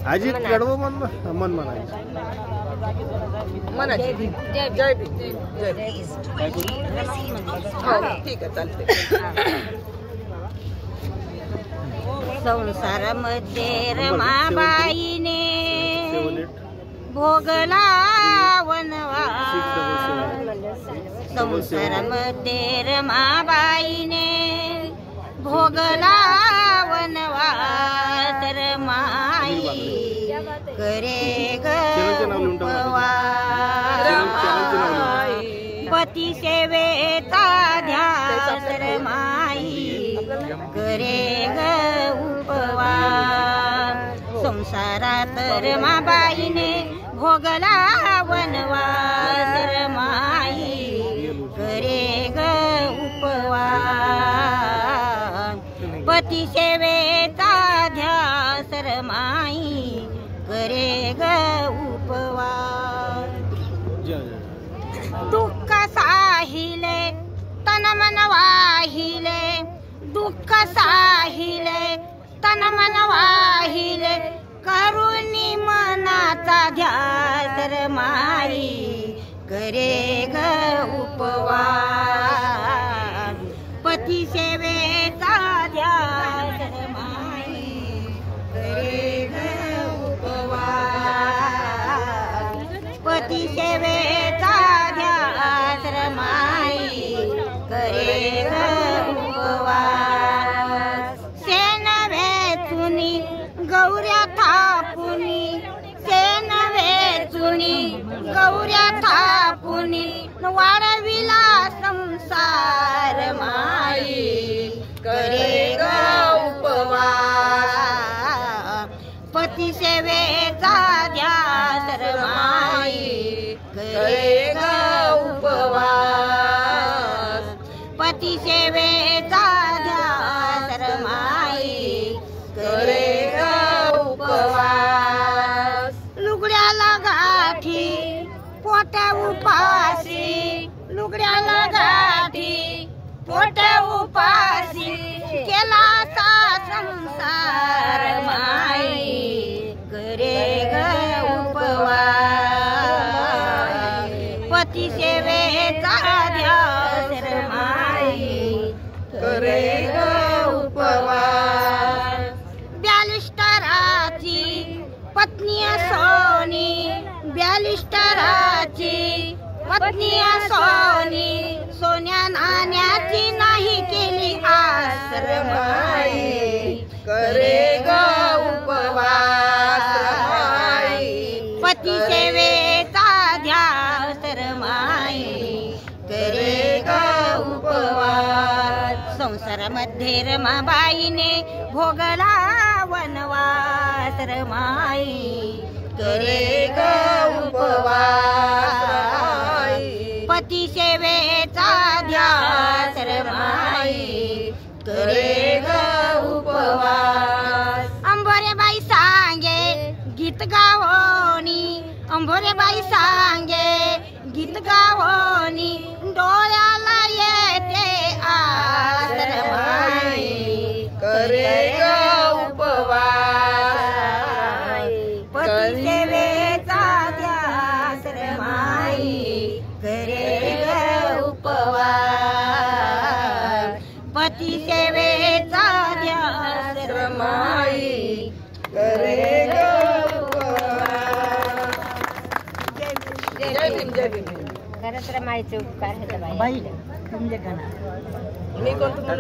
अजित कडवं मन म्हणायचं. मनाची जय जय काय करू? ठीक आहे चालते. संसारामध्ये रमाबाईने भोगला वनवास. संसारामध्ये रमाबाईने भोगला वनवास. रमाई करे ग उपवास. पती सेवेचा ध्यास. रमाई करे ग उपवास. संसारात रमाबाईने भोगला वनवास. रमाई करे ग उपवास. पती सेवेचा ध्यास. रमाई करे ग उपवास. दुःख साहिले तन मन वाहिले. दुःख साहिले तन मन वाहिले. करुणी मनाचा ध्यास. रमाई करे ग उपवास. पती सेवेचा ध्यास. रमाई करे ग उपवास. पती सेवेचा ध्यास. रमाई करे ग उपवास. सेन वेचुनी गौऱ्या थापुनी. सेन वेचुनी गौऱ्या थापुनी. वाढविला संसार. माई करे ग उपवास. पती सेवेचा ध्यास. रमाई करे ग उपवास. पती सेवेचा ध्यास. रमाई करे ग उपवास. लुगड्याला गाठी पोट्या उपासी. लुगड्याला गाठी पोट्या उपासी. केला सा संसार. माई करे ग उपवास. पती सेवेचा ध्यास. रमाई करे ग उपवास. ब्यालिस्टराची पत्नी सोनी. ब्यालिस्टराची पत्नी सोनी. सोन्या नाण्याची नाही केली आस. रमाई करे ग उपवास. पती सेवेचा ध्यास. रमाई करे ग उपवास. संसारामध्ये रमाबाईने भोगला वनवास. रमाई करे ग उपवास. पती सेवेचा ध्यास. रमाई करे ग उपवास. अंबोरेबाई सांगे गीत गावोनी. अंबोरेबाई सांगे गीत गावोनी. डोळ्याला येते आस. रमाई करे ग उपवास. पती सेवेचा ध्यास. रमाई करे ग उपवास. पती सेवेचा ध्यास. रमाई करे ग उपवास. जय भीम जय भीम. खरंच रमाईचे उपकार आहेत बाई. तुमचे गाणं मी कोणतं